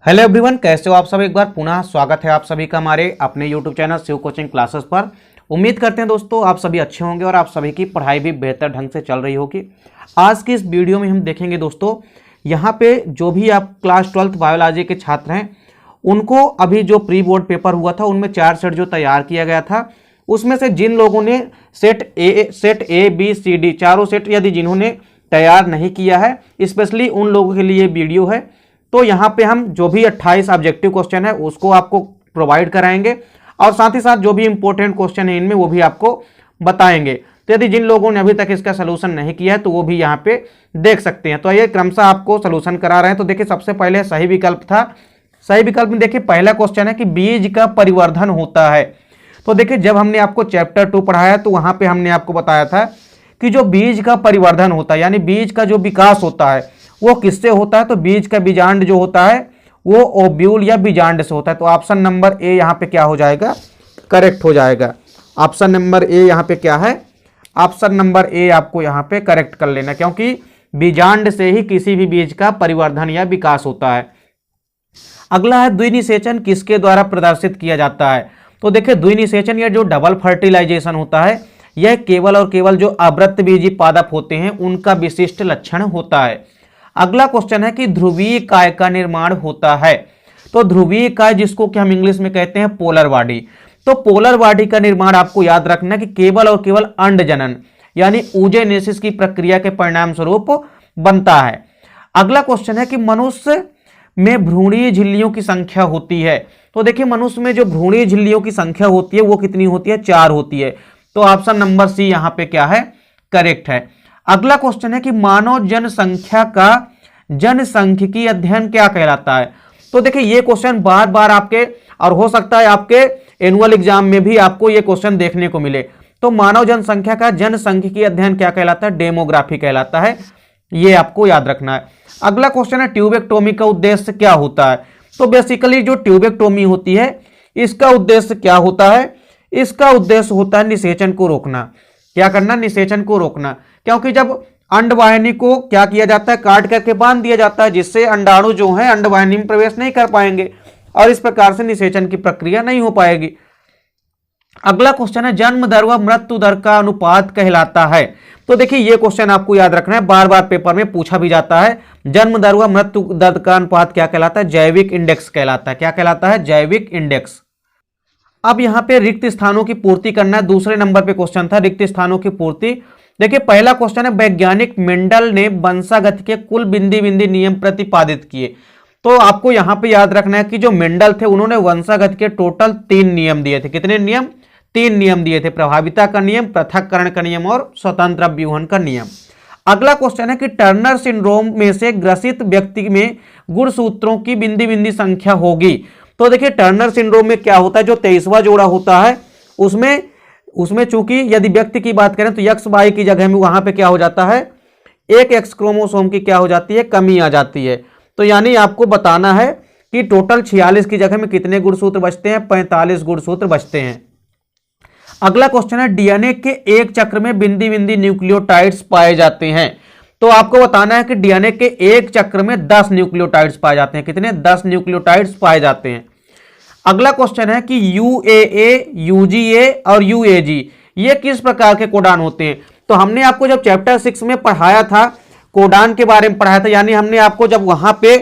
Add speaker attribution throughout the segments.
Speaker 1: Hello everyone, कैसे हो आप सब। एक बार पुनः स्वागत है आप सभी का हमारे अपने YouTube channel Shiv coaching classes पर। उम्मीद करते हैं दोस्तों आप सभी अच्छे होंगे और आप सभी की पढ़ाई भी बेहतर ढंग से चल रही होगी। आज की इस वीडियो में हम देखेंगे दोस्तों, यहाँ पे जो भी आप क्लास 12th बायोलॉजी के छात्र हैं उनको अभी जो प्री बोर्ड पेपर हुआ था उनमें 4 सेट जो तैयार किया गया था, उसमें से जिन लोगों ने set A B C D चारों सेट यदि जिन्होंने तैयार नहीं किया है, स्पेशली उन लोगों के लिए वीडियो है। तो यहाँ पे हम जो भी 28 ऑब्जेक्टिव क्वेश्चन है उसको आपको प्रोवाइड कराएंगे और साथ ही साथ जो भी इंपॉर्टेंट क्वेश्चन है इनमें वो भी आपको बताएंगे। तो यदि जिन लोगों ने अभी तक इसका सलूशन नहीं किया है तो वो भी यहाँ पे देख सकते हैं। तो ये क्रमशः आपको सलूशन करा रहे हैं। तो देखिए, सबसे पहले सही विकल्प था। सही विकल्प में देखिए पहला क्वेश्चन है कि बीज का परिवर्धन होता है। तो देखिए, जब हमने आपको चैप्टर 2 पढ़ाया तो वहां पे हमने आपको बताया था कि जो बीज का परिवर्धन होता है यानी बीज का जो विकास होता है वो किससे होता है। तो बीज का बीजांड जो होता है वो ओव्यूल या बीजांड से होता है। तो ऑप्शन नंबर ए यहाँ पे क्या हो जाएगा, करेक्ट हो जाएगा। ऑप्शन नंबर ए यहाँ पे क्या है, ऑप्शन नंबर ए आपको यहाँ पे करेक्ट कर लेना, क्योंकि बीजांड से ही किसी भी बीज का परिवर्धन या विकास होता है। अगला है द्विनिषेचन किसके द्वारा प्रदर्शित किया जाता है। तो देखिए, द्विनिषेचन या जो डबल फर्टिलाइजेशन होता है यह केवल और केवल जो आवृत्तबीजी पादप होते हैं उनका विशिष्ट लक्षण होता है। अगला क्वेश्चन है कि ध्रुवीय काय का निर्माण होता है। तो ध्रुवीय काय जिसको कि हम इंग्लिश में कहते हैं पोलर बॉडी, तो पोलर बॉडी का निर्माण आपको याद रखना कि केवल और केवल अंड जनन यानी ऊजेनेसिस की प्रक्रिया के परिणाम स्वरूप बनता है। अगला क्वेश्चन है कि मनुष्य में भ्रूणीय झिल्लियों की संख्या होती है। तो देखिए, मनुष्य में जो भ्रूणीय झिल्लियों की संख्या होती है वो कितनी होती है, 4 होती है। तो ऑप्शन नंबर सी यहाँ पे क्या है, करेक्ट है। अगला क्वेश्चन है कि मानव जनसंख्या का जनसांख्यिकी अध्ययन क्या कहलाता है। तो देखिए, ये क्वेश्चन बार बार आपके और हो सकता है आपके एनुअल एग्जाम में भी आपको ये क्वेश्चन देखने को मिले। तो मानव जनसंख्या का जनसांख्यिकी अध्ययन क्या कहलाता है, डेमोग्राफी कहलाता है। ये आपको याद रखना है। अगला क्वेश्चन है ट्यूबेक्टोमी का उद्देश्य क्या होता है। तो बेसिकली जो ट्यूबेक्टोमी होती है इसका उद्देश्य क्या होता है, इसका उद्देश्य होता है निषेचन को रोकना। क्या करना, निषेचन को रोकना। क्योंकि जब अंडवाहिनी को क्या किया जाता है, काट करके बांध दिया जाता है, जिससे अंडाणु जो है अंडवाहिनी में प्रवेश नहीं कर पाएंगे और इस प्रकार से निषेचन की प्रक्रिया नहीं हो पाएगी। अगला क्वेश्चन है जन्म दर व मृत्यु दर का अनुपात कहलाता है। तो देखिए, ये क्वेश्चन आपको याद रखना है, बार बार पेपर में पूछा भी जाता है। जन्म दर व मृत्यु दर का अनुपात क्या कहलाता है, जैविक इंडेक्स कहलाता है। क्या कहलाता है, जैविक इंडेक्स। अब यहाँ पे रिक्त स्थानों की पूर्ति करना है। दूसरे नंबर पे क्वेश्चन था रिक्त स्थानों की पूर्ति। देखिए, पहला क्वेश्चन है वैज्ञानिक मेंडल ने वंशागति के कुल बिंदी बिंदी नियम प्रतिपादित किए। तो आपको यहाँ पे याद रखना है कि जो मेंडल थे उन्होंने वंशागति के टोटल 3 नियम दिए थे। कितने नियम, 3 नियम दिए थे, प्रभाविता का नियम, पृथक्करण का नियम और स्वतंत्र व्यूहन का नियम। अगला क्वेश्चन है कि टर्नर सिंड्रोम में से ग्रसित व्यक्ति में गुणसूत्रों की बिंदी बिंदी संख्या होगी। तो देखिए, टर्नर सिंड्रोम में क्या होता है, जो 23वां जोड़ा होता है उसमें चूंकि यदि व्यक्ति की बात करें तो एक्स वाई की जगह में वहां पे क्या हो जाता है, एक एक्स क्रोमोसोम की क्या हो जाती है, कमी आ जाती है। तो यानी आपको बताना है कि टोटल 46 की जगह में कितने गुणसूत्र बचते हैं, 45 गुणसूत्र बचते हैं। अगला क्वेश्चन है डीएनए के एक चक्र में बिंदी बिंदी न्यूक्लियोटाइड्स पाए जाते हैं। तो आपको बताना है कि डीएनए के एक चक्र में 10 न्यूक्लियोटाइड्स पाए जाते हैं। कितने, 10 न्यूक्लियोटाइड्स पाए जाते हैं। अगला क्वेश्चन है कि यूएए, यूजीए और यूएजी ये किस प्रकार के कोडान होते हैं। तो हमने आपको जब चैप्टर 6 में पढ़ाया था कोडान के बारे में पढ़ाया था, यानी हमने आपको जब वहां पे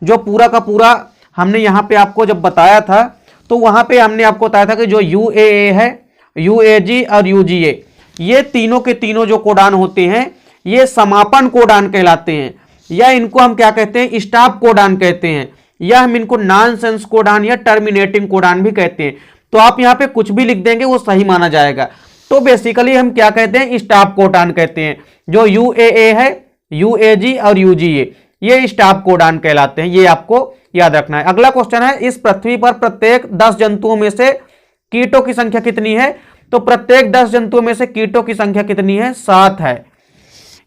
Speaker 1: जो पूरा का पूरा हमने यहां पे आपको जब बताया था तो वहां पे हमने आपको बताया था कि जो यूएए है, यूएजी और यूजीए ये तीनों के तीनों जो कोडान होते हैं ये समापन कोडान कहलाते हैं, या इनको हम क्या कहते हैं, स्टॉप कोडान कहते हैं, या हम इनको नॉनसेंस कोडान या टर्मिनेटिंग कोडान भी कहते हैं। तो आप यहाँ पे कुछ भी लिख देंगे वो सही माना जाएगा। तो बेसिकली हम क्या कहते हैं, स्टॉप कोडान कहते हैं। जो यूएए है, यूएजी और यूजीए ये स्टॉप कोडान कहलाते हैं। ये आपको याद रखना है। अगला क्वेश्चन है इस पृथ्वी पर प्रत्येक 10 जंतुओं में से कीटों की संख्या कितनी है। तो प्रत्येक 10 जंतुओं में से कीटों की संख्या कितनी है, 7 है।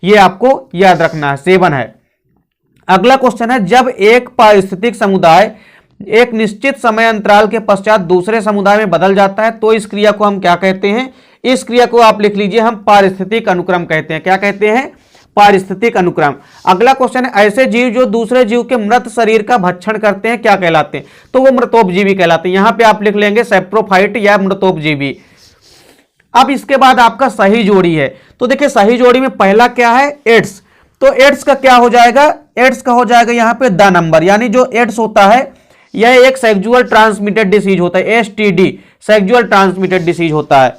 Speaker 1: ये आपको याद रखना है, 7 है। अगला क्वेश्चन है जब एक पारिस्थितिक समुदाय एक निश्चित समय अंतराल के पश्चात दूसरे समुदाय में बदल जाता है तो इस क्रिया को हम क्या कहते हैं, इस क्रिया को आप लिख लीजिए, हम पारिस्थितिक अनुक्रम कहते हैं। क्या कहते हैं, पारिस्थितिक अनुक्रम। अगला क्वेश्चन है, ऐसे जीव जो दूसरे जीव के मृत शरीर का भक्षण करते हैं क्या कहलाते हैं? तो वो मृतोपजीवी कहलाते हैं। यहां पे आप लिख लेंगे सेप्रोफाइट या मृतोपजीवी। अब इसके बाद आपका सही जोड़ी है। तो देखिए सही जोड़ी में पहला क्या है? एड्स। तो एड्स का क्या हो जाएगा? एड्स का हो जाएगा यहां पे द नंबर, यानी जो एड्स होता है यह एक सेक्सुअल ट्रांसमिटेड डिसीज होता है, STD सेक्सुअल ट्रांसमिटेड डिसीज होता है।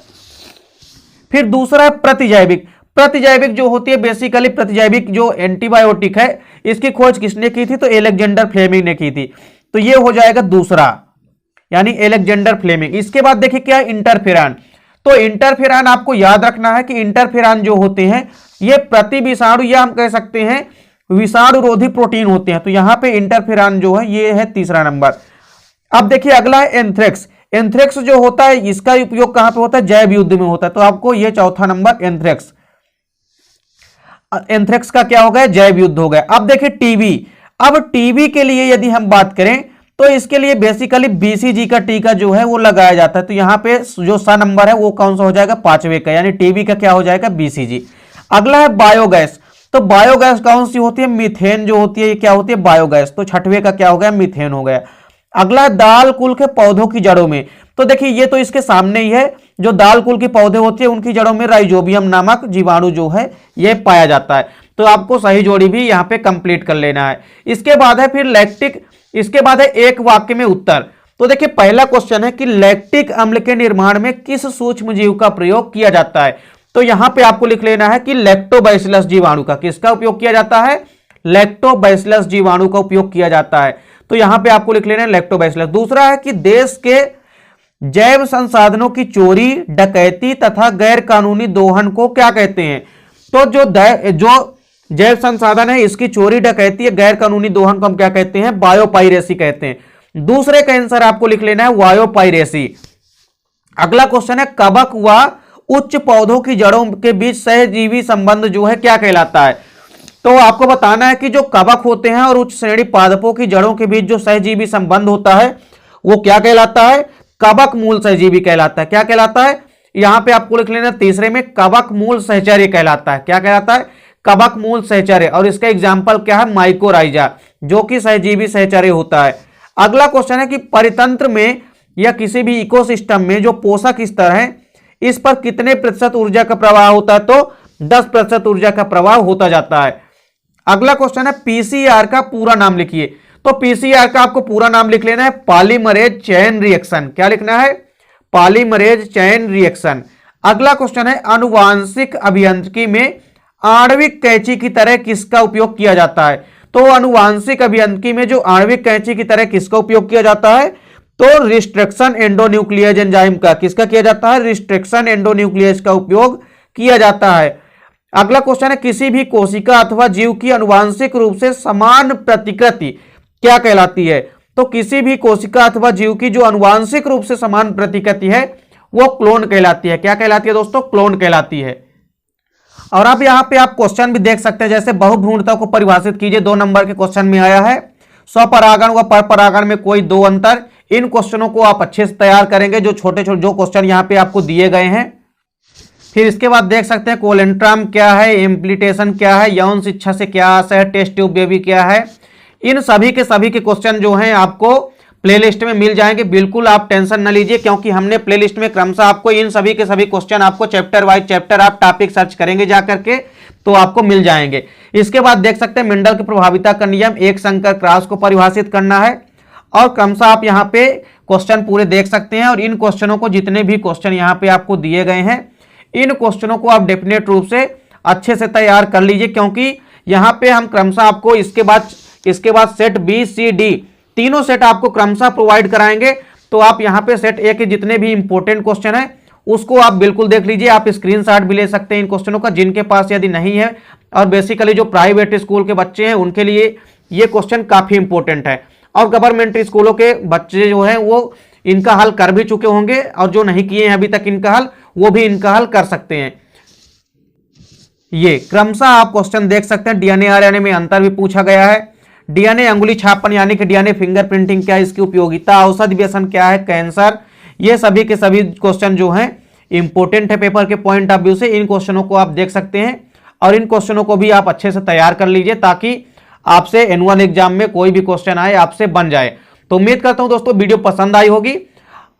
Speaker 1: फिर दूसरा है प्रतिजैविक। प्रतिजैविक जो होती है बेसिकली प्रतिजैविक जो एंटीबायोटिक है इसकी खोज किसने की थी? तो एलेक्जेंडर फ्लेमिंग ने की थी। तो ये हो जाएगा दूसरा, यानी एलेक्जेंडर फ्लेमिंग। इसके बाद देखिए क्या है? इंटरफेरॉन। तो इंटरफेरॉन आपको याद रखना है कि इंटरफेरॉन जो होते हैं ये प्रति विषाणु या हम कह सकते हैं विषाणुरोधी प्रोटीन होते हैं। तो यहां पे इंटरफेरॉन जो है ये है तीसरा नंबर। अब देखिए अगला है एंथ्रेक्स। एंथ्रेक्स जो होता है इसका उपयोग कहां पे होता है? जैव युद्ध में होता है। तो आपको ये चौथा नंबर एंथ्रेक्स। एंथ्रेक्स का क्या हो गया? जैव युद्ध हो गया। अब देखिए टीबी। अब टीबी के लिए यदि हम बात करें तो इसके लिए बेसिकली BCG का टीका जो है वो लगाया जाता है। तो यहां पे जो सा नंबर है वो कौन सा हो जाएगा? पांचवे का, यानी टीबी का क्या हो जाएगा? BCG। अगला है बायोगैस। तो बायोगैस कौन सी होती है? मीथेन जो होती है ये क्या होती है? बायोगैस। तो छठवे का क्या हो गया? मीथेन हो गया। अगला है दाल कुल के पौधों की जड़ों में। तो देखिए ये तो इसके सामने ही है, जो दाल कुल के पौधे होते हैं उनकी जड़ों में राइजोबियम नामक जीवाणु जो है ये पाया जाता है। तो आपको सही जोड़ी भी यहां पे कंप्लीट कर लेना है। इसके बाद है फिर लैक्टिक। इसके बाद है एक वाक्य में उत्तर। तो देखिए पहला क्वेश्चन है कि लैक्टिक अम्ल के निर्माण में किस सूक्ष्म जीव का प्रयोग किया जाता है? तो यहां पे आपको लिख लेना है कि लैक्टोबैसिलस जीवाणु का किसका उपयोग किया जाता है? लैक्टोबैसिलस जीवाणु का उपयोग किया जाता है। तो यहां पे आपको लिख लेना है लैक्टोबैसिलस। दूसरा है कि देश के जैव संसाधनों की चोरी, डकैती तथा गैर कानूनी दोहन को क्या कहते हैं? तो जो जैव संसाधन है इसकी चोरी, डकैती या गैर कानूनी दोहन को हम क्या कहते हैं? बायोपाइरेसी कहते हैं। दूसरे का आंसर आपको लिख लेना है बायोपाइरेसी। अगला क्वेश्चन है कवक व उच्च पौधों की जड़ों के बीच सहजीवी संबंध जो है क्या कहलाता है? तो आपको बताना है कि जो कवक होते हैं और उच्च श्रेणी पादपों की जड़ों के बीच जो सहजीवी संबंध होता है वो क्या कहलाता है? कवक मूल सहजीवी कहलाता है। क्या कहलाता है? यहां पे आपको लिख लेना तीसरे में कवक मूल सहचर्य कहलाता है। क्या कहलाता है? कवक मूल सहचर्य। और इसका एग्जाम्पल क्या है? माइकोराइजा जो कि सहजीवी सहचर्य होता है। अगला क्वेश्चन है कि परितंत्र में या किसी भी इकोसिस्टम में जो पोषक स्तर है इस पर कितने प्रतिशत ऊर्जा का प्रवाह होता है? तो 10% ऊर्जा का प्रवाह होता जाता है। अगला क्वेश्चन है PCR का पूरा नाम लिखिए। तो PCR का आपको पूरा नाम लिख लेना है पॉलीमरेज चेन रिएक्शन। क्या लिखना है? Polymerase chain reaction. अगला क्वेश्चन है आनुवांशिक अभियांत्रिकी में आणविक कैंची की तरह किसका उपयोग किया जाता है? तो आनुवांशिक अभियांत्रिकी में जो आणविक कैंची की तरह किसका उपयोग किया जाता है? तो रिस्ट्रिक्शन एंडोन्यूक्लियेज एंजाइम का। किसका किया जाता है? रिस्ट्रिक्शन एंडोन्यूक्लियेज का उपयोग किया जाता है। अगला क्वेश्चन है किसी भी कोशिका अथवा जीव की आनुवांशिक रूप से समान प्रतिकृति क्या कहलाती है? तो किसी भी कोशिका अथवा जीव की जो आनुवांशिक रूप से समान प्रतिकृति है वो क्लोन कहलाती है। क्या कहलाती है दोस्तों? क्लोन कहलाती है। और अब यहां पे आप क्वेश्चन भी देख सकते हैं, जैसे बहुभ्रूणता को परिभाषित कीजिए। 2 नंबर के क्वेश्चन में आया है स्वपरागण व परपरागण में कोई दो अंतर। इन क्वेश्चनों को आप अच्छे से तैयार करेंगे, जो छोटे छोटे जो क्वेश्चन यहाँ पे आपको दिए गए हैं। फिर इसके बाद देख सकते हैं कोलेंट्रम क्या है, इम्प्लीटेशन क्या है, यौन शिक्षा से क्या आशय है, टेस्ट ट्यूब बेबी क्या है। इन सभी के क्वेश्चन जो हैं आपको प्लेलिस्ट में मिल जाएंगे। बिल्कुल आप टेंशन न लीजिए, क्योंकि हमने प्लेलिस्ट में क्रमशः आपको इन सभी के सभी क्वेश्चन आपको चैप्टर वाइज चैप्टर आप टॉपिक सर्च करेंगे जाकर के तो आपको मिल जाएंगे। इसके बाद देख सकते हैं मेंडल की प्रभाविता का नियम, एक संकर क्रॉस को परिभाषित करना है। और क्रमशः आप यहाँ पे क्वेश्चन पूरे देख सकते हैं। और इन क्वेश्चनों को जितने भी क्वेश्चन यहाँ पे आपको दिए गए हैं इन क्वेश्चनों को आप डेफिनेट रूप से अच्छे से तैयार कर लीजिए, क्योंकि यहाँ पे हम क्रमशः आपको इसके बाद सेट बी सी डी तीनों सेट आपको क्रमशः प्रोवाइड कराएंगे। तो आप यहाँ पे सेट ए के जितने भी इंपॉर्टेंट क्वेश्चन है उसको आप बिल्कुल देख लीजिए। आप स्क्रीनशॉट भी ले सकते हैं इन क्वेश्चनों का, जिनके पास यदि नहीं है। और बेसिकली जो प्राइवेट स्कूल के बच्चे हैं उनके लिए ये क्वेश्चन काफी इंपॉर्टेंट है। और गवर्नमेंट स्कूलों के बच्चे जो हैं वो इनका हल कर भी चुके होंगे, और जो नहीं किए हैं अभी तक इनका हल वो भी इनका हल कर सकते हैं। ये क्रमशः आप क्वेश्चन देख सकते हैं। डीएनए आरएनए में अंतर भी पूछा गया है। डीएनए अंगुली छापन यानी कि डीएनए फिंगरप्रिंटिंग क्या है, इसकी उपयोगिता, औषधि व्यसन क्या है, कैंसर, ये सभी के सभी क्वेश्चन जो हैं इंपॉर्टेंट है पेपर के पॉइंट ऑफ व्यू से। इन क्वेश्चनों को आप देख सकते हैं और इन क्वेश्चनों को भी आप अच्छे से तैयार कर लीजिए ताकि आपसे एनुअल एग्जाम में कोई भी क्वेश्चन आए आपसे बन जाए। तो उम्मीद करता हूं दोस्तों वीडियो पसंद आई होगी।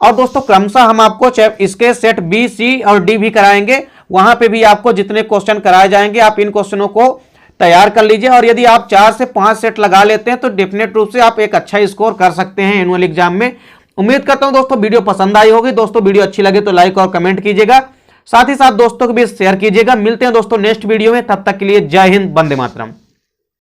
Speaker 1: और दोस्तों क्रमशः हम आपको इसके सेट बी, सी और डी भी कराएंगे, वहां पे भी आपको जितने क्वेश्चन कराए जाएंगे आप इन क्वेश्चनों को तैयार कर लीजिए। और यदि आप 4 से 5 सेट लगा लेते हैं तो डेफिनेट रूप से आप एक अच्छा स्कोर कर सकते हैं एनुअल एग्जाम में। उम्मीद करता हूं दोस्तों वीडियो पसंद आई होगी। दोस्तों वीडियो अच्छी लगे तो लाइक और कमेंट कीजिएगा, साथ ही साथ दोस्तों को भी शेयर कीजिएगा। मिलते हैं दोस्तों नेक्स्ट वीडियो में, तब तक के लिए जय हिंद, वंदे मातरम।